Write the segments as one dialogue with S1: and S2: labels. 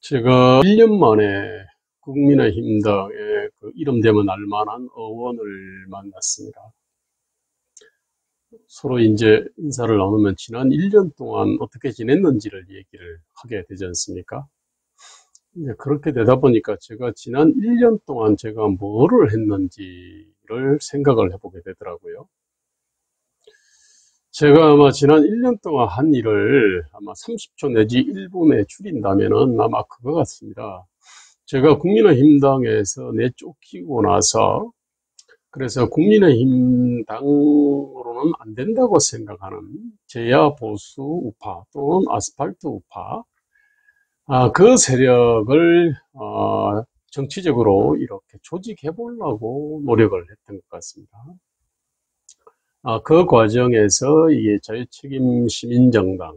S1: 제가 1년 만에 국민의힘당의 그 이름 되면 알만한 의원을 만났습니다. 서로 이제 인사를 나누면 지난 1년 동안 어떻게 지냈는지를 얘기를 하게 되지 않습니까? 이제 그렇게 되다 보니까 제가 지난 1년 동안 제가 뭐를 했는지를 생각을 해보게 되더라고요. 제가 아마 지난 1년 동안 한 일을 아마 30초 내지 1분에 줄인다면은 아마 그거 같습니다. 제가 국민의힘당에서 내쫓기고 나서 그래서 국민의힘 당으로는 안 된다고 생각하는 제야 보수 우파 또는 아스팔트 우파, 그 세력을 정치적으로 이렇게 조직해 보려고 노력을 했던 것 같습니다. 그 과정에서 이게 자유책임 시민정당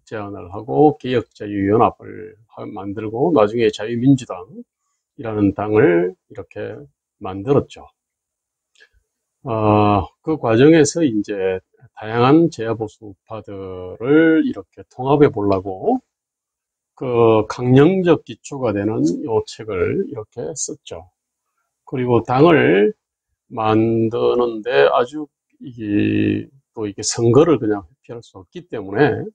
S1: 제안을 하고 개혁자유연합을 만들고 나중에 자유민주당이라는 당을 이렇게 만들었죠. 그 과정에서 이제 다양한 제야보수 우파들을 이렇게 통합해 보려고 그 강령적 기초가 되는 요 책을 이렇게 썼죠. 그리고 당을 만드는데 아주 이게 또 이게 선거를 그냥 회피할 수 없기 때문에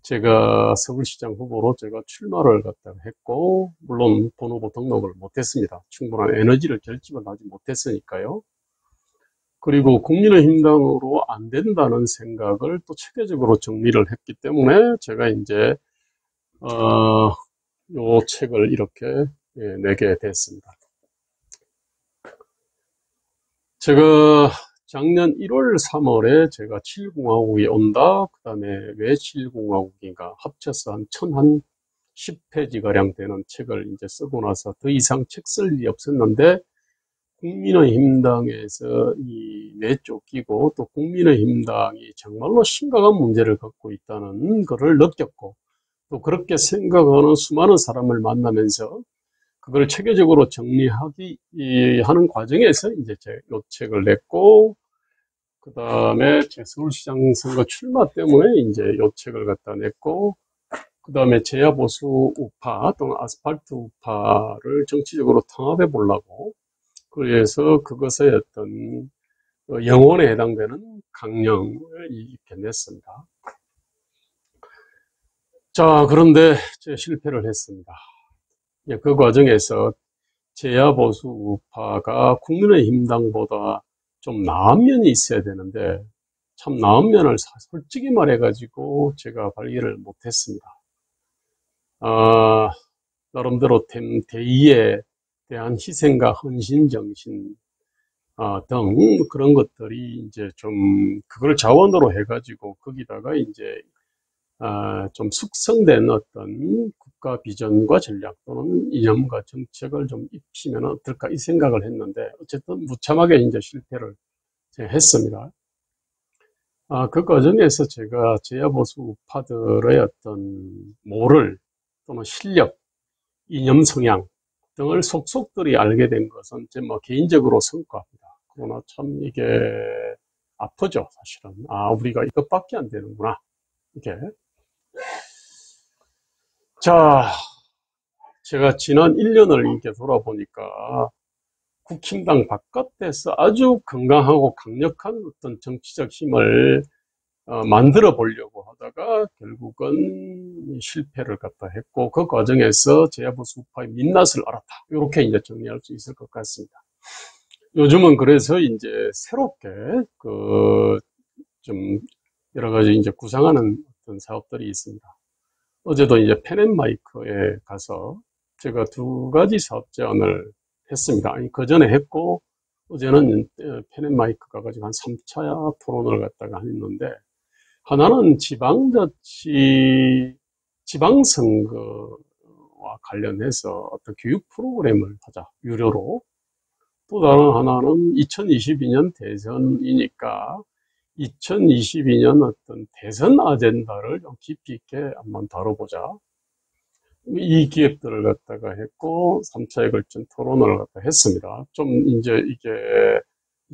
S1: 제가 서울시장 후보로 제가 출마를 갖다가 했고, 물론 본후보 등록을 못했습니다. 충분한 에너지를 결집을 하지 못했으니까요. 그리고 국민의힘당으로 안 된다는 생각을 또 체계적으로 정리를 했기 때문에 제가 이제 요 책을 이렇게 내게 됐습니다. 제가 작년 1월, 3월에 제가 7공화국이 온다. 그 다음에 왜 7공화국인가 합쳐서 한 10페이지가량 되는 책을 이제 쓰고 나서 더 이상 책 쓸 일이 없었는데, 국민의힘당에서 이 내쫓기고 또 국민의힘당이 정말로 심각한 문제를 갖고 있다는 것을 느꼈고, 또 그렇게 생각하는 수많은 사람을 만나면서 그걸 체계적으로 정리하기 하는 과정에서 이제 이 책을 냈고, 그 다음에 제 서울시장 선거 출마 때문에 이제 이 책을 갖다 냈고, 그 다음에 제야보수 우파 또는 아스팔트 우파를 정치적으로 통합해 보려고, 그래서 그것의 어떤 영혼에 해당되는 강령을 이렇게 냈습니다. 자, 그런데 제가 실패를 했습니다. 그 과정에서 제야보수 우파가 국민의힘당보다 좀 나은 면이 있어야 되는데, 참 나은 면을 솔직히 말해가지고 제가 발견을 못했습니다. 나름대로 대의에 대한 희생과 헌신 정신 등 그런 것들이 이제 좀 그걸 자원으로 해가지고 거기다가 이제 좀 숙성된 어떤 국가 비전과 전략 또는 이념과 정책을 좀 입히면 어떨까 이 생각을 했는데 어쨌든 무참하게 이제 실패를 했습니다. 그 과정에서 제가 제야보수 우파들의 어떤 모럴 또는 실력, 이념 성향 등을 속속들이 알게 된 것은 제 뭐 개인적으로 성과입니다. 그러나 참 이게 아프죠, 사실은. 우리가 이것밖에 안 되는구나. 이게. 자, 제가 지난 1년을 이렇게 돌아보니까 국힘당 바깥에서 아주 건강하고 강력한 어떤 정치적 힘을 만들어 보려고 하다가 결국은 실패를 갖다 했고, 그 과정에서 제야보수 우파의 민낯을 알았다. 이렇게 이제 정리할 수 있을 것 같습니다. 요즘은 그래서 이제 새롭게 좀 여러 가지 이제 구상하는 어떤 사업들이 있습니다. 어제도 이제 펜앤마이크에 가서 제가 2가지 사업 제안을 했습니다. 아니, 그 전에 했고, 어제는 펜앤마이크 가가지고 한 3차 토론을 갖다가 했는데, 하나는 지방선거와 관련해서 어떤 교육 프로그램을 하자, 유료로. 또 다른 하나는 2022년 대선이니까 2022년 어떤 대선 아젠다를 좀 깊이 있게 한번 다뤄보자. 이 기획들을 갖다가 했고, 3차에 걸친 토론을 갖다 했습니다. 좀 이제 이게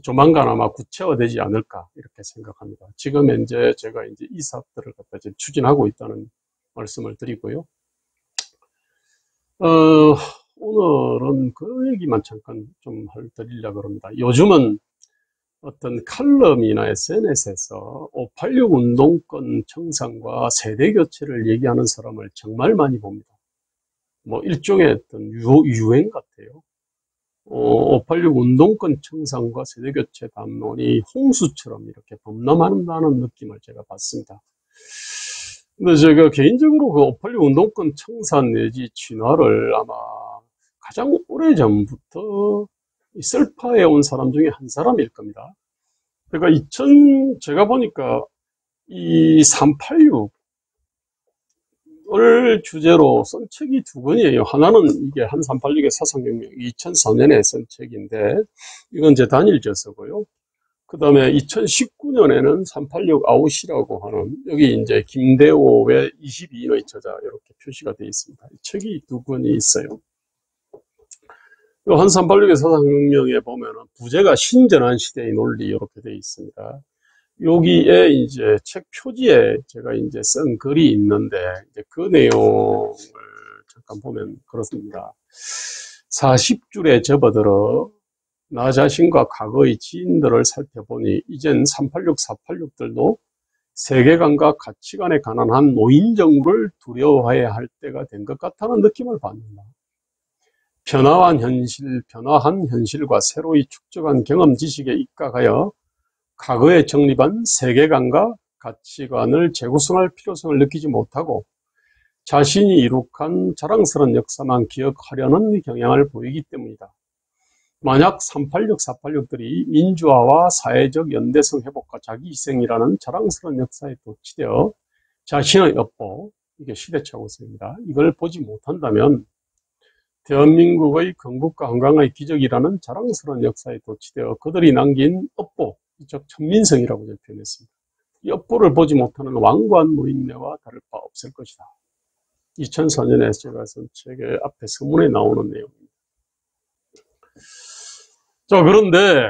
S1: 조만간 아마 구체화되지 않을까, 이렇게 생각합니다. 지금 현재 제가 이제 이 사업들을 갖다 지금 추진하고 있다는 말씀을 드리고요. 어, 오늘은 그 얘기만 잠깐 좀 드리려고 합니다. 요즘은 어떤 칼럼이나 SNS에서 586 운동권 청산과 세대 교체를 얘기하는 사람을 정말 많이 봅니다. 뭐 일종의 어떤 유행 같아요. 586 운동권 청산과 세대 교체 담론이 홍수처럼 이렇게 범람한다는 느낌을 제가 받습니다. 근데 제가 개인적으로 그 586 운동권 청산 내지 진화를 아마 가장 오래전부터 썰파해 온 사람 중에 한 사람일 겁니다. 그러니까 제가 보니까 이 386을 주제로 쓴 책이 두 권이에요. 하나는 이게 한 386의 사상혁명 2004년에 쓴 책인데, 이건 제 단일 저서고요. 그 다음에 2019년에는 386 아웃이라고 하는, 여기 이제 김대호의 22인의 저자 이렇게 표시가 되어 있습니다. 이 책이 두 권이 있어요. 한 386의 사상혁명에 보면은 부제가 신전환 시대의 논리 이렇게 되어 있습니다. 여기에 이제 책 표지에 제가 이제 쓴 글이 있는데, 이제 그 내용을 잠깐 보면 그렇습니다. 40줄에 접어들어 나 자신과 과거의 지인들을 살펴보니 이젠 386, 486들도 세계관과 가치관에 관한 한 노인 정부를 두려워해야 할 때가 된 것 같다는 느낌을 받는다. 변화한 현실과 새로이 축적한 경험 지식에 입각하여 과거에 정립한 세계관과 가치관을 재구성할 필요성을 느끼지 못하고 자신이 이룩한 자랑스러운 역사만 기억하려는 경향을 보이기 때문이다. 만약 386, 486들이 민주화와 사회적 연대성 회복과 자기희생이라는 자랑스러운 역사에 도취되어 자신의 업보, 이게 시대착오성입니다. 이걸 보지 못한다면 대한민국의 건국과 한강의 기적이라는 자랑스러운 역사에 도취되어 그들이 남긴 업보, 즉 천민성이라고 표현했습니다. 이 업보를 보지 못하는 완고한 노인네와 다를 바 없을 것이다. 2004년에 제가 쓴 책의 앞에 서문에 나오는 내용입니다. 자, 그런데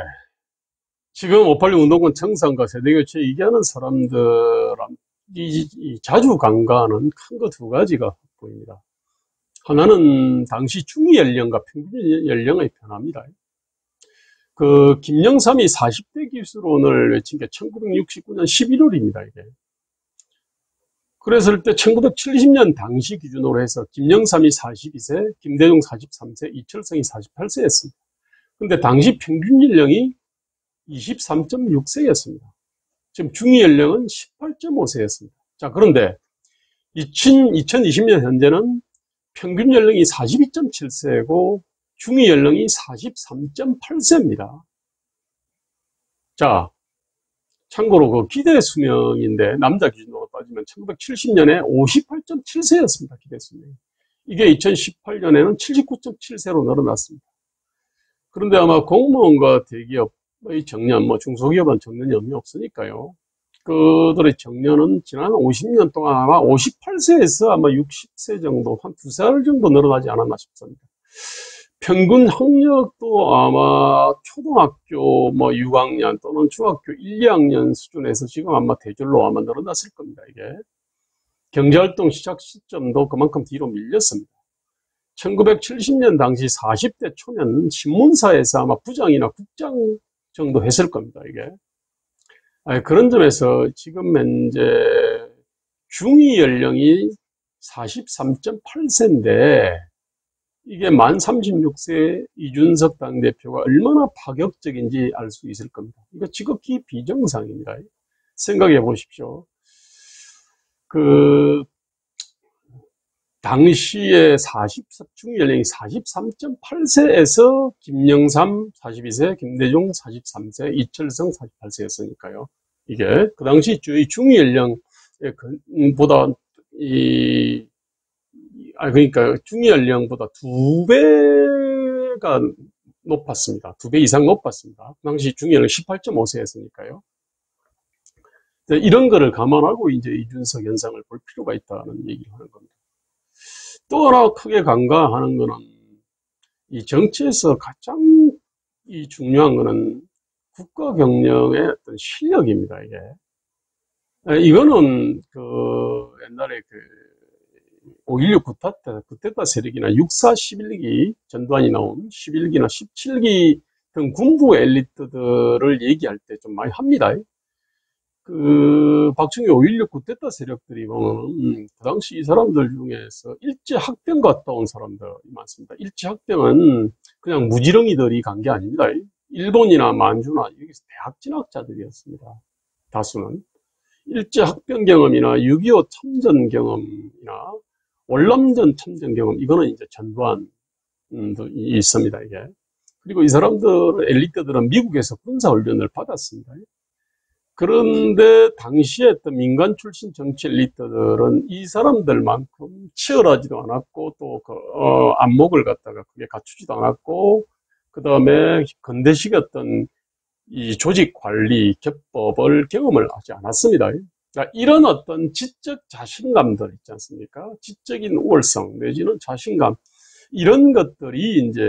S1: 지금 586 운동권 청산과 세대교체 얘기하는 사람들이 자주 간과하는 큰 거 두 가지가 보입니다. 하나는 당시 중위 연령과 평균 연령의 변화입니다. 그 김영삼이 40대 기술론을 외친 게 1969년 11월입니다. 이게. 그랬을 때 1970년 당시 기준으로 해서 김영삼이 42세, 김대중 43세, 이철성이 48세였습니다. 근데 당시 평균 연령이 23.6세였습니다. 지금 중위 연령은 18.5세였습니다. 자, 그런데 2020년 현재는 평균 연령이 42.7세고 중위 연령이 43.8세입니다. 자, 참고로 그 기대 수명인데 남자 기준으로 따지면 1970년에 58.7세였습니다. 기대 수명이. 이게 2018년에는 79.7세로 늘어났습니다. 그런데 아마 공무원과 대기업의 정년, 중소기업은 정년이 의미 없으니까요. 그들의 정년은 지난 50년 동안 아마 58세에서 아마 60세 정도, 한 2살 정도 늘어나지 않았나 싶습니다. 평균 학력도 아마 초등학교 6학년 또는 중학교 1, 2학년 수준에서 지금 아마 대졸로 아마 늘어났을 겁니다, 이게. 경제활동 시작 시점도 그만큼 뒤로 밀렸습니다. 1970년 당시 40대 초년 신문사에서 아마 부장이나 국장 정도 했을 겁니다, 이게. 그런 점에서 지금 현재 중위 연령이 43.8세인데 이게 만 36세 이준석 당대표가 얼마나 파격적인지 알 수 있을 겁니다. 이거 지극히 비정상입니다. 생각해 보십시오. 그 당시에 중위 연령이 43.8세에서 김영삼 42세, 김대중 43세, 이철성 48세였으니까요. 이게 그 당시 중위 연령보다 그러니까 중위 연령보다 2배가 높았습니다. 2배 이상 높았습니다. 그 당시 중위 연령 18.5세였으니까요. 이런 거를 감안하고 이제 이준석 현상을 볼 필요가 있다는 얘기를 하는 겁니다. 또 하나 크게 간과하는 거는 이 정치에서 가장 중요한 거는 국가 경영의 어떤 실력입니다, 이게. 이거는 옛날에 5.16 쿠데타 세력이나 6.4 11기 전두환이 나온 11기나 17기 등 군부 엘리트들을 얘기할 때 좀 많이 합니다. 박정희 5.16 쿠데타 세력들이 보면 그 당시 이 사람들 중에서 일제 학병 갔다 온 사람들이 많습니다. 일제 학병은 그냥 무지렁이들이 간 게 아닙니다. 일본이나 만주나 여기서 대학 진학자들이었습니다. 다수는. 일제 학병 경험이나 6.25 참전 경험이나 월남전 참전 경험, 이거는 이제 전두환도 있습니다, 이게. 그리고 이 사람들, 엘리트들은 미국에서 군사훈련을 받았습니다. 그런데 당시에 어떤 민간 출신 정치 엘리트들은 이 사람들만큼 치열하지도 않았고, 또 안목을 갖다가 크게 갖추지도 않았고, 그 다음에 근대식 어떤 이 조직 관리 기법을 경험을 하지 않았습니다. 그러니까 이런 어떤 지적 자신감들 있지 않습니까? 지적인 우월성 내지는 자신감, 이런 것들이 이제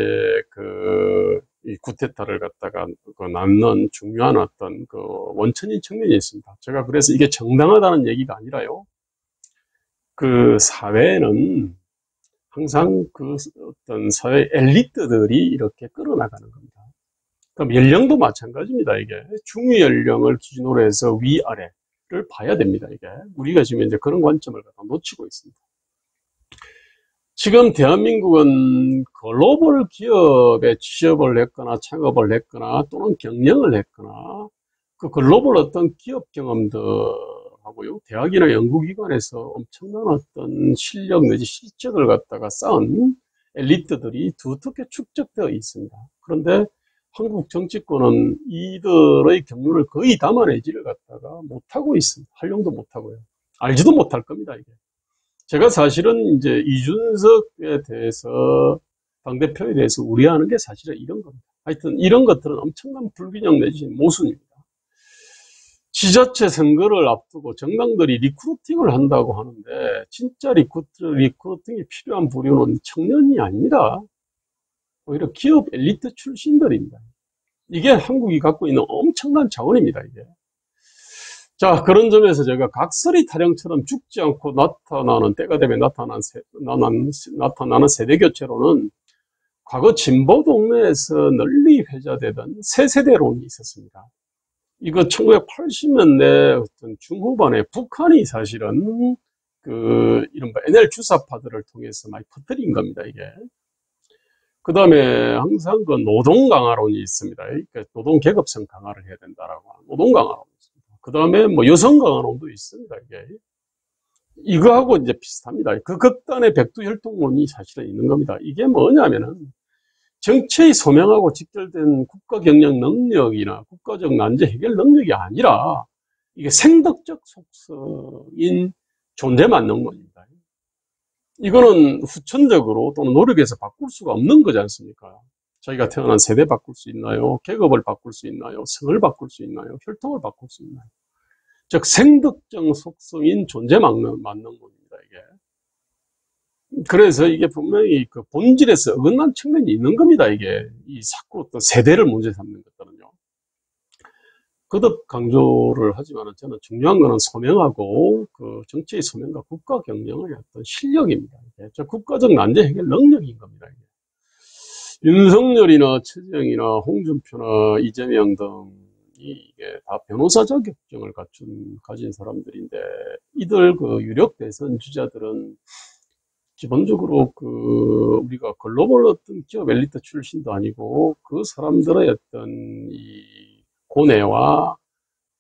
S1: 이 쿠데타를 갖다가 낳는 중요한 어떤 원천인 측면이 있습니다. 제가 그래서 이게 정당하다는 얘기가 아니라요. 사회에는 항상 어떤 사회 엘리트들이 이렇게 끌어나가는 겁니다. 그럼 연령도 마찬가지입니다, 이게. 중위 연령을 기준으로 해서 위아래를 봐야 됩니다, 이게. 우리가 지금 이제 그런 관점을 갖다 놓치고 있습니다. 지금 대한민국은 글로벌 기업에 취업을 했거나 창업을 했거나 또는 경영을 했거나 그 글로벌 어떤 기업 경험들하고요, 대학이나 연구기관에서 엄청난 어떤 실력 내지 실적을 갖다가 쌓은 엘리트들이 두텁게 축적되어 있습니다. 그런데 한국 정치권은 이들의 경륜을 거의 담아내지를 갖다가 못하고 있습니다. 활용도 못하고요. 알지도 못할 겁니다, 이게. 제가 사실은 이제 이준석에 대해서, 당대표에 대해서 우려하는 게 사실은 이런 겁니다. 하여튼 이런 것들은 엄청난 불균형 내지 모순입니다. 지자체 선거를 앞두고 정당들이 리크루팅을 한다고 하는데, 진짜 리크루팅이 필요한 부류는 청년이 아닙니다. 오히려 기업 엘리트 출신들입니다. 이게 한국이 갖고 있는 엄청난 자원입니다, 이게. 자, 그런 점에서 제가 각설이 타령처럼 죽지 않고 나타나는, 때가 되면 나타나는 세대교체로는 과거 진보 동네에서 널리 회자되던 세세대론이 있었습니다. 이거 1980년대 어떤 중후반에 북한이 사실은 이른바 NL 주사파들을 통해서 많이 퍼뜨린 겁니다, 이게. 그 다음에 항상 노동 강화론이 있습니다. 그러니까 노동 계급성 강화를 해야 된다라고 하는 노동 강화론이 있습니다. 그 다음에 여성 강화론도 있습니다, 이게. 이거하고 이제 비슷합니다. 그 극단의 백두혈통론이 사실은 있는 겁니다. 이게 뭐냐면은 정치의 소명하고 직결된 국가 경영 능력이나 국가적 난제 해결 능력이 아니라 이게 생덕적 속성인 존재 만능론입니다. 이거는 후천적으로 또는 노력해서 바꿀 수가 없는 거지 않습니까? 자기가 태어난 세대 바꿀 수 있나요? 계급을 바꿀 수 있나요? 성을 바꿀 수 있나요? 혈통을 바꿀 수 있나요? 즉 생덕적 속성인 존재 만능론입니다, 이게. 그래서 이게 분명히 본질에서 어긋난 측면이 있는 겁니다, 이게. 자꾸 어떤 세대를 문제 삼는 것들은요. 거듭 강조를 하지만 저는 중요한 거는 소명하고 정치의 소명과 국가 경영의 어떤 실력입니다. 저 국가적 난제 해결 능력인 겁니다, 이게. 윤석열이나 최재형이나 홍준표나 이재명 등이 이게 다 변호사 자격증을 가진 사람들인데, 이들 유력 대선 주자들은 기본적으로 우리가 글로벌 어떤 기업 엘리트 출신도 아니고 그 사람들의 어떤 이 고뇌와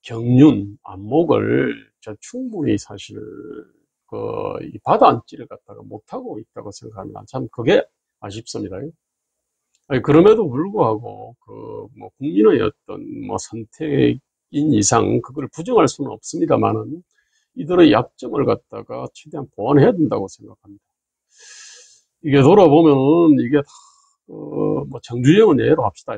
S1: 경륜, 안목을 충분히 사실 받아안지를 갖다가 못하고 있다고 생각합니다. 참 그게 아쉽습니다. 아니, 그럼에도 불구하고 국민의 어떤 선택인 이상 그걸 부정할 수는 없습니다만은 이들의 약점을 갖다가 최대한 보완해야 된다고 생각합니다. 이게 돌아보면은 이게 다 정주영은 예로 합시다.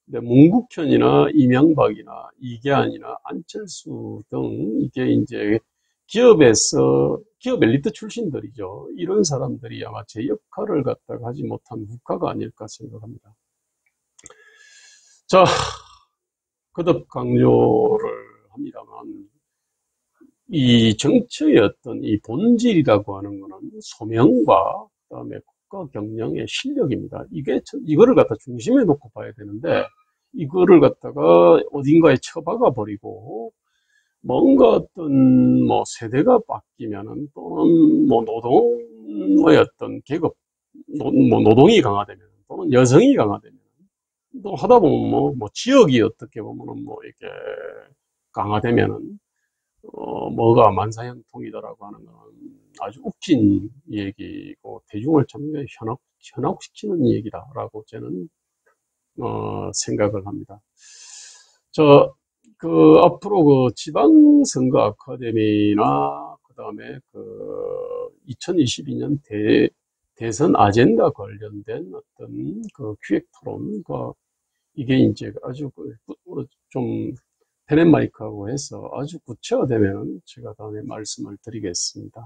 S1: 근데 문국현이나 이명박이나 이계한이나 안철수 등 이게 이제 기업 엘리트 출신들이죠. 이런 사람들이 아마 제 역할을 갖다가 하지 못한 국가가 아닐까 생각합니다. 자, 거듭 강조를 합니다만 이 정치의 어떤 이 본질이라고 하는 거는 소명과 그다음에 국가 경영의 실력입니다. 이거를 갖다 중심에 놓고 봐야 되는데 이거를 갖다가 어딘가에 처박아 버리고 뭔가 어떤 뭐 세대가 바뀌면은 또는 뭐 노동의 어떤 계급 뭐 노동이 강화되면 또는 여성이 강화되면 또 하다 보면 뭐 지역이 어떻게 보면은 뭐 이렇게 강화되면은 뭐가 만사형통이다라고 하는 건 아주 웃긴 얘기고 대중을 참 현혹시키는 얘기다라고 저는 생각을 합니다. 앞으로 그 지방선거 아카데미나 그다음에 그 2022년 대선 아젠다 관련된 어떤 그 기획 토론과 이게 이제 아주 좀 펜앤마이크하고 해서 아주 구체화되면 제가 다음에 말씀을 드리겠습니다.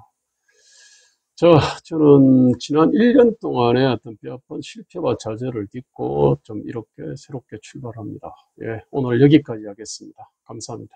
S1: 저는 지난 1년 동안의 어떤 뼈아픈 실패와 좌절을 딛고 좀 이렇게 새롭게 출발합니다. 예, 오늘 여기까지 하겠습니다. 감사합니다.